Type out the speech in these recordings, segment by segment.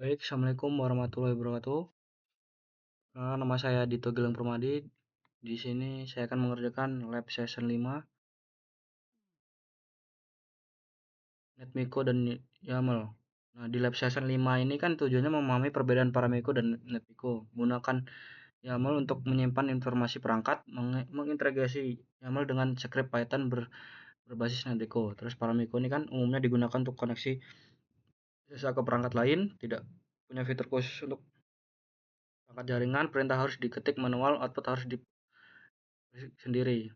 Baik, Assalamualaikum warahmatullahi wabarakatuh. Nama saya Dito Gilang Permadi. Di sini saya akan mengerjakan lab session 5, NetMiko dan YAML. Nah, di lab session 5 ini kan tujuannya memahami perbedaan Paramiko dan NetMiko. Gunakan YAML untuk menyimpan informasi perangkat, mengintegrasi YAML dengan script Python berbasis NetMiko. Terus Paramiko ini kan umumnya digunakan untuk koneksi SSH ke perangkat lain, tidak punya fitur khusus untuk perangkat jaringan, perintah harus diketik manual, output harus di sendiri.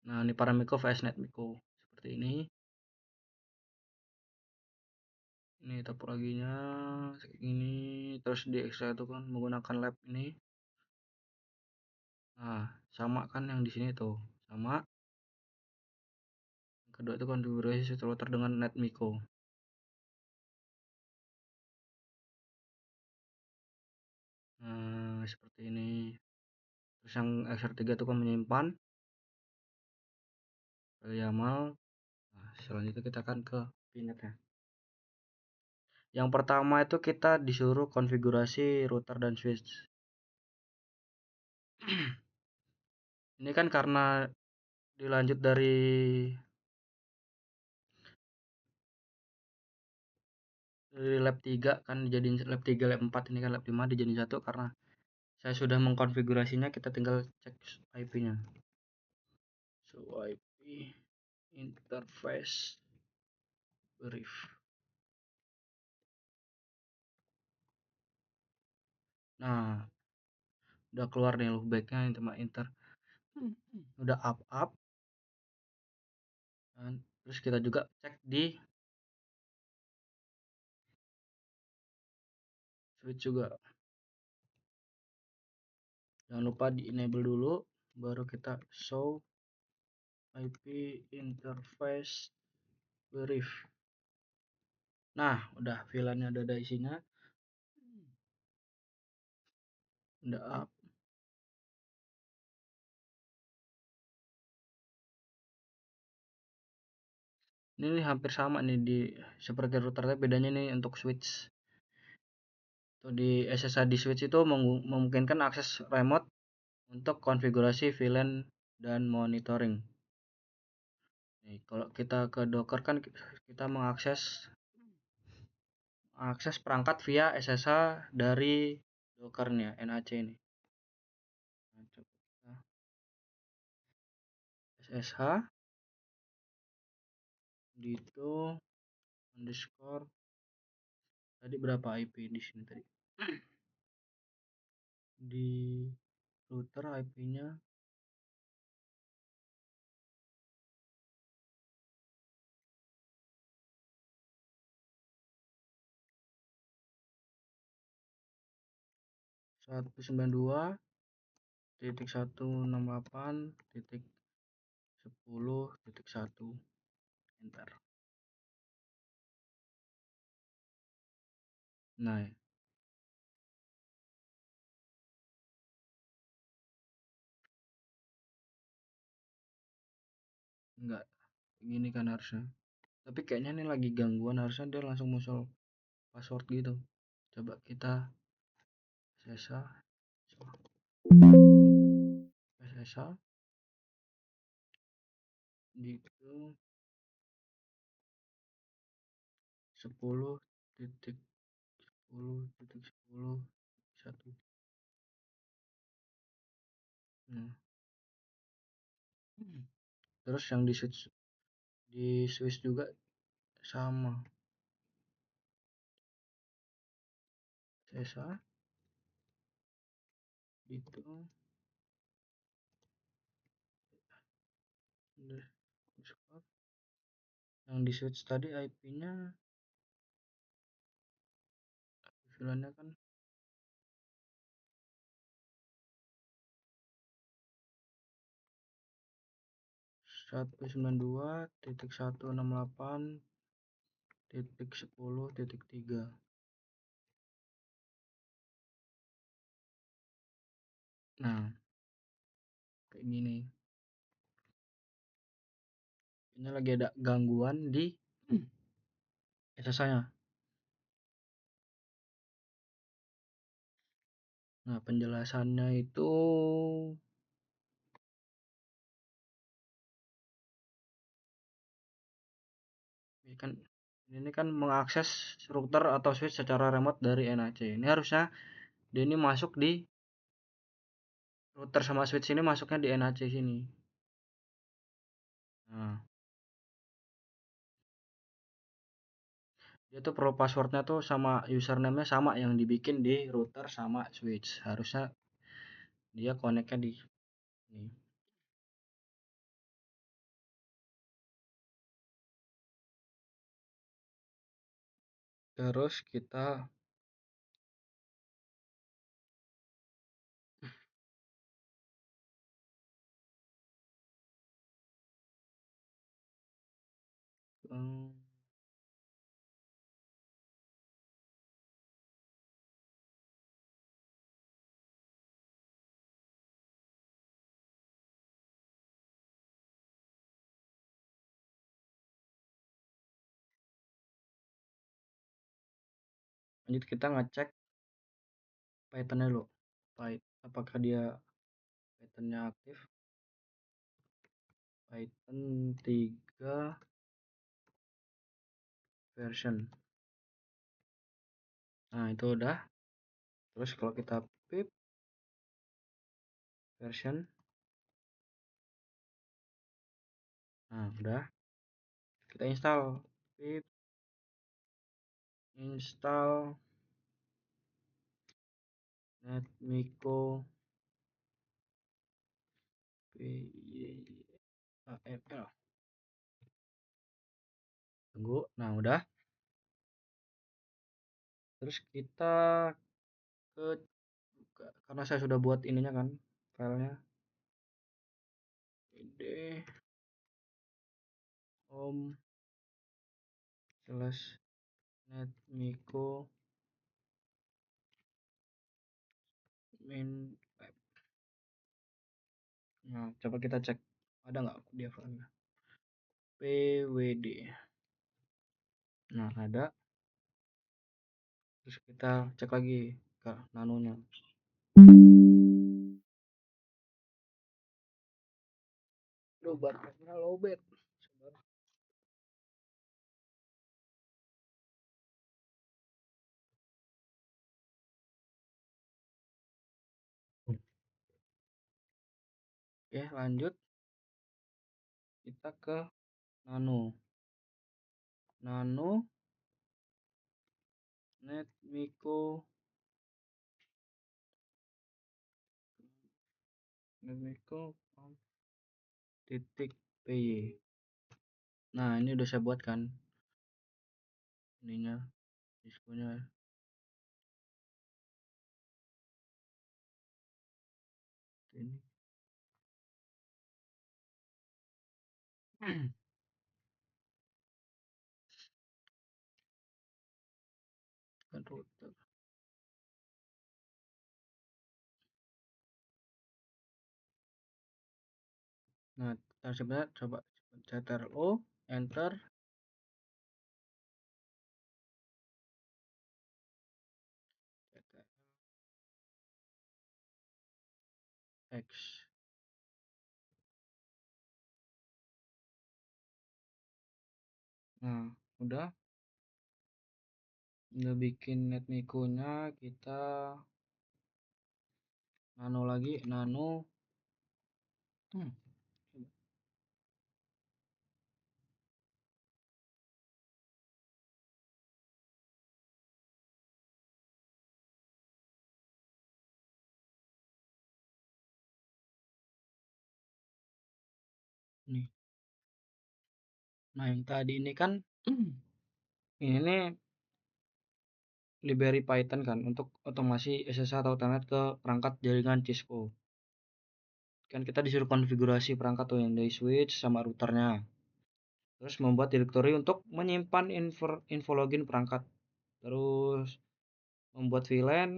Nah, ini Paramiko vs NetMiko seperti ini. Ini topologinya kayak gini. Terus di Excel itu kan menggunakan lab ini. Nah, sama kan yang di sini tuh. Sama. Yang kedua itu konfigurasi router dengan NetMiko. Nah, seperti ini. Terus yang XR3 itu kan menyimpan YAML. Nah, selanjutnya kita akan ke pinet ya. Yang pertama itu kita disuruh konfigurasi router dan switch. Ini kan karena dilanjut dari lab 3 kan dijadiin lab 3, lab 4, ini kan lab 5 dijadiin satu karena saya sudah mengkonfigurasinya, kita tinggal cek IP-nya. So IP interface brief. Nah, udah keluar nih loopback-nya inter. Udah up. Dan terus kita juga cek di switch juga. Jangan lupa di enable dulu, baru kita show IP interface brief. Nah, udah VLAN-nya udah ada isinya. Udah up. Ini hampir sama nih di seperti routernya, bedanya nih untuk switch. Tuh di SSH di switch itu memungkinkan akses remote untuk konfigurasi VLAN dan monitoring. Nih, kalau kita ke Docker kan kita mengakses perangkat via SSH dari Dockernya NAC ini. Nah, coba kita SSH dito underscore tadi berapa IP di sini tadi? Di router IP-nya 192.168.10.1. Enter. Nah, enggak gini kan harusnya. Tapi kayaknya ini lagi gangguan, harusnya dia langsung muncul password gitu. Coba kita SSH gitu 10.10.10.1. Nah, terus yang di switch juga sama SSH gitu. Yang di switch tadi IP-nya VLAN-nya kan 192.168.10.3. Nah, kayak gini. Ini lagi ada gangguan di SSH-nya. Nah, penjelasannya itu ini kan mengakses router atau switch secara remote dari NAC. Ini harusnya dia ini masuk di router sama switch ini masuknya di NAC sini. Nah, dia tuh perlu passwordnya tuh sama username-nya sama yang dibikin di router sama switch. Harusnya dia connect-nya di sini. Terus kita hmm, lanjut kita ngecek Python-nya dulu. Apakah dia Python-nya aktif? Python 3 version. Nah, itu udah. Terus kalau kita pip version, nah udah. Kita install pip install netmiko pyaml. Tunggu. Nah, udah. Terus kita ke karena saya sudah buat ininya kan filenya id home slash netmiko min lab. Nah, coba kita cek ada nggak dia filenya pwd. Nah, ada. Terus kita cek lagi ke nanonya. Aduh, baterainya lowbat. Oke, lanjut kita ke nano. Nano netmiko titik py. Nah, ini udah saya buat kan ininya diskonya ini. Kan router. Nah, sebenarnya coba ctrl enter x. Nah, udah bikin netmiko-nya, kita nano lagi, nano hmm, nih. Nah, yang tadi ini kan ini nih library Python kan untuk otomasi SSH atau telnet ke perangkat jaringan Cisco. Kan kita disuruh konfigurasi perangkat tuh yang dari switch sama routernya. Terus membuat directory untuk menyimpan info login perangkat. Terus membuat VLAN,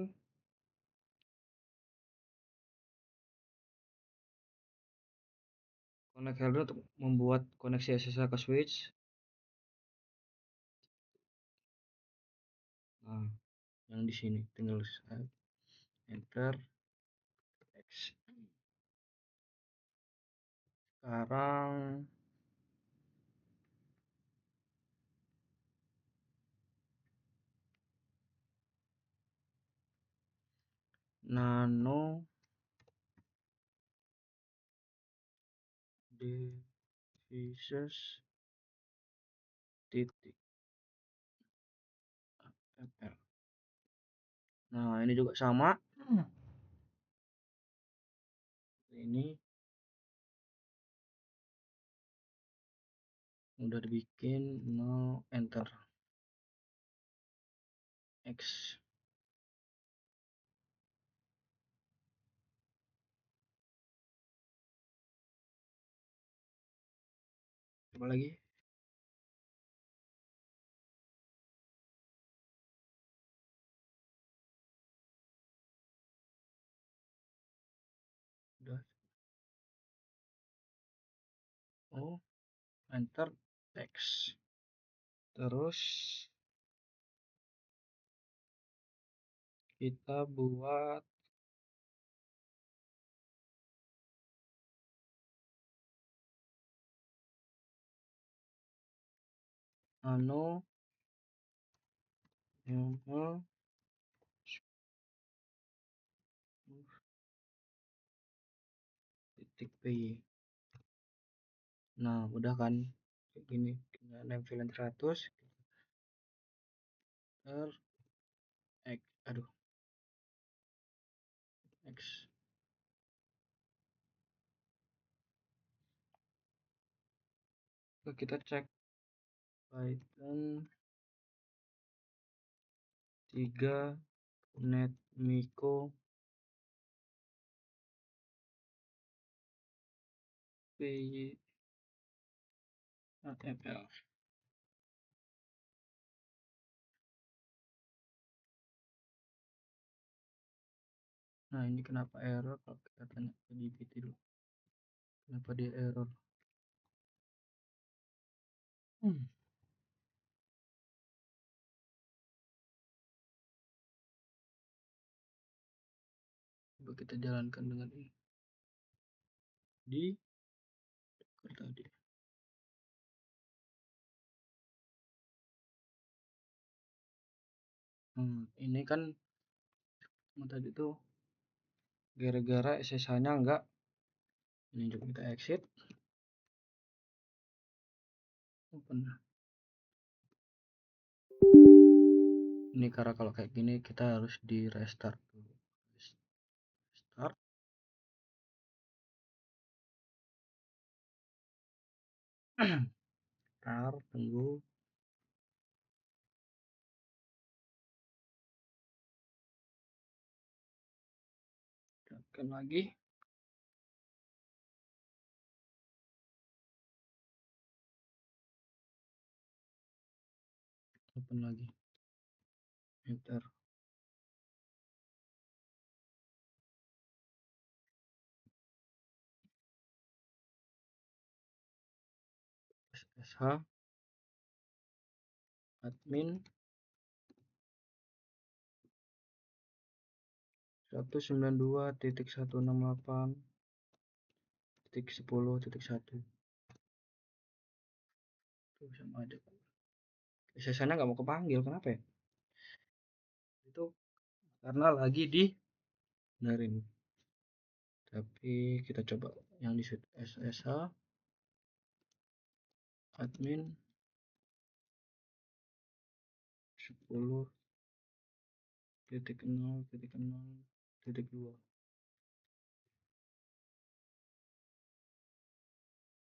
connect header untuk membuat koneksi SSH ke switch. Nah, yang di sini tinggal enter X. Sekarang nano devices titik ml. Nah, ini juga sama. Ini udah dibikin, no enter X. Coba lagi. Udah. Oh, enter X. Terus kita buat nano ml titik py. Nah, udah kan kayak gini. Kita nempelin 100 enter X. Aduh, X. Kita cek Python 3 netmiko py ml. Nah, ini kenapa error? Kalau kita tanya ke GPT dulu, kenapa dia error? Coba kita jalankan dengan ini di tadi. Ini kan tadi tuh gara-gara SSH-nya enggak. Ini coba kita exit, open. Ini karena kalau kayak gini kita harus di restart dulu. Start. Ntar tunggu. Tekan lagi. Open lagi. Enter. SSH admin 192.168.10.1. Tuh sama aja. SSH-nya nggak mau kepanggil, kenapa ya? Itu karena lagi di benerin. Tapi kita coba yang di SSH admin 10.0.0.2.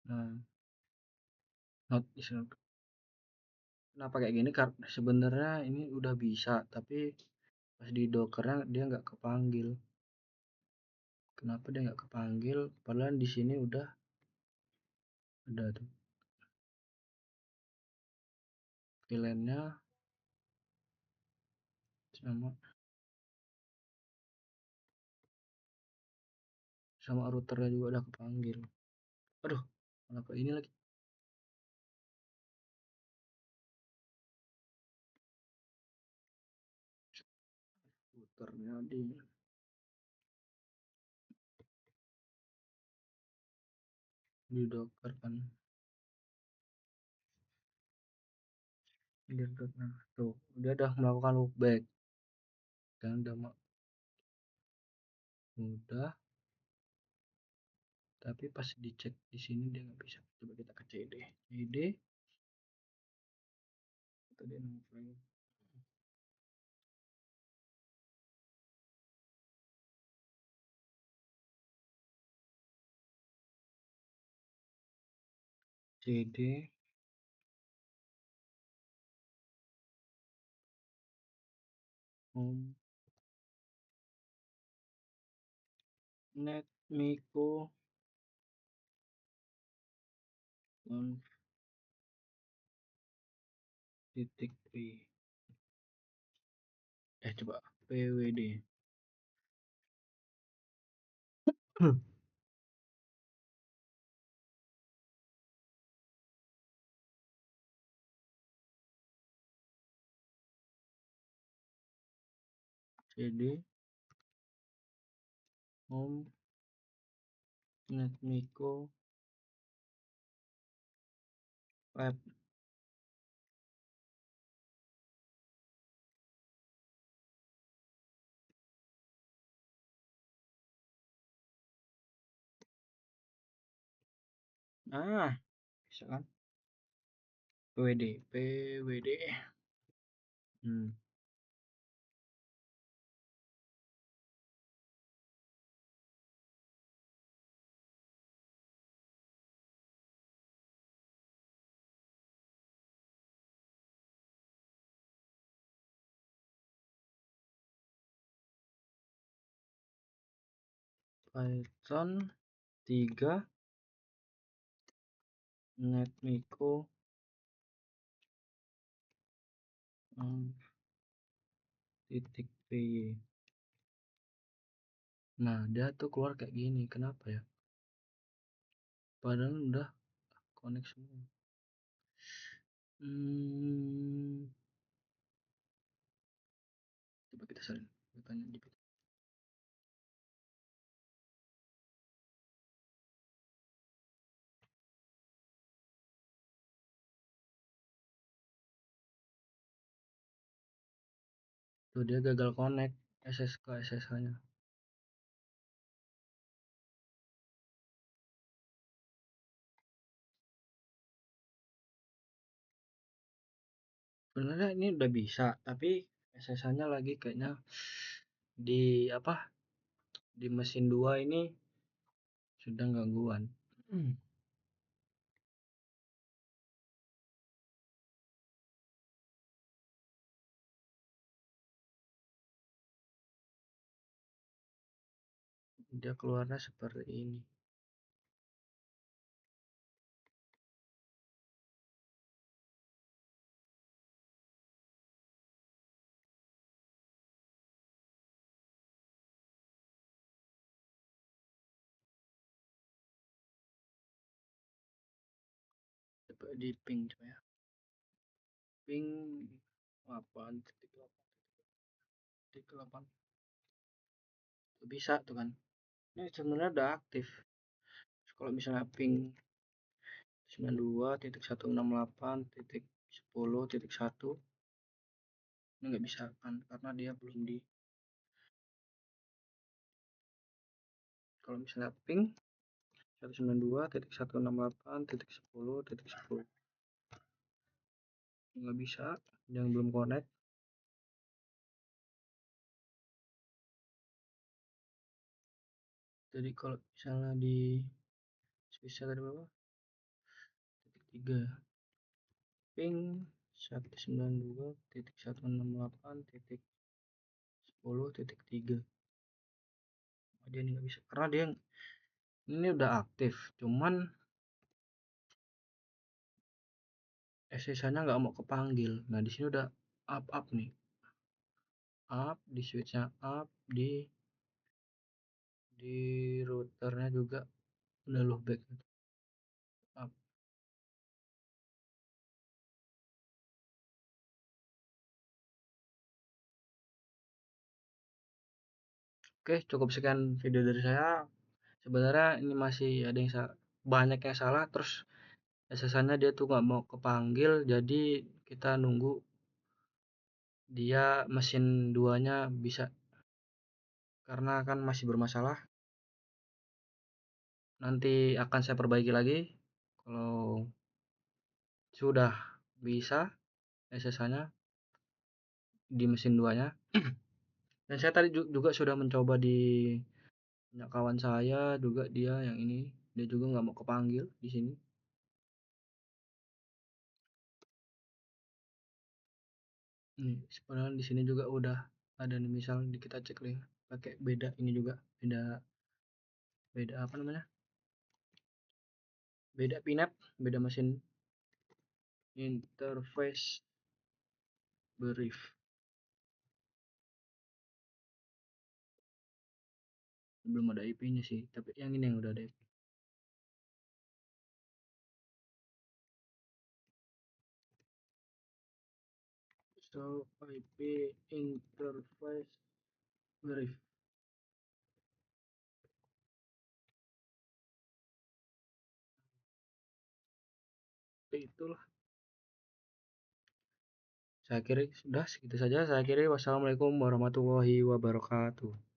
Nah, not is not. Kenapa kayak gini? Karena sebenarnya ini udah bisa, tapi pas di dockernya dia nggak kepanggil. Kenapa dia nggak kepanggil? Padahal di sini udah ada tuh VLAN-nya sama routernya juga udah kepanggil. Aduh, kenapa ini lagi? Routernya di di Docker kan. Nah, tuh dia udah melakukan loopback dan udah, tapi pas dicek di sini dia nggak bisa. Coba kita ke cd tadi file cd home netmiko conf titik p coba pwd cd home netmiko lab. Bisa kan, pwd. hmm. Python 3 netmiko titik py. Nah dia tuh keluar kayak gini, kenapa ya, padahal udah connect semua. Coba kita salin, tanya di tuh dia gagal connect SSH nya. Sebenarnya ini udah bisa, tapi SSH nya lagi kayaknya di apa, di mesin 2 ini sedang gangguan. Dia keluarnya seperti ini. Coba di ping coba ya, ping 8.8 bisa tuh kan. Ini sebenarnya udah aktif. Kalau misalnya ping 92.168.10.1 ini nggak bisa kan, karena dia belum di. Kalau misalnya ping 192.168.10.10 nggak bisa, yang belum connect. Jadi kalau misalnya di spesial tadi berapa, titik 3 ping 192.168.10.3 dia nggak bisa karena dia ini udah aktif, cuman SSH nya nggak mau kepanggil. Nah di sini udah up nih, up di switchnya, up di routernya juga udah lowback up. Oke, cukup sekian video dari saya. Sebenarnya ini masih ada yang banyak yang salah, terus SSN-nya dia tuh nggak mau kepanggil, jadi kita nunggu dia mesin duanya bisa, karena kan masih bermasalah. Nanti akan saya perbaiki lagi kalau sudah bisa SSH-nya di mesin duanya. Dan saya tadi juga sudah mencoba di punya kawan saya juga, dia yang ini, dia juga nggak mau kepanggil di sini. Nih, padahal di sini juga udah ada nih, misal kita cek nih pakai beda ini juga, beda beda apa namanya? Beda pinap, beda mesin interface brief. Belum ada IP-nya sih, tapi yang ini yang udah ada IP. So IP interface brief. Itulah. Saya kira sudah segitu saja. Saya kira wassalamualaikum warahmatullahi wabarakatuh.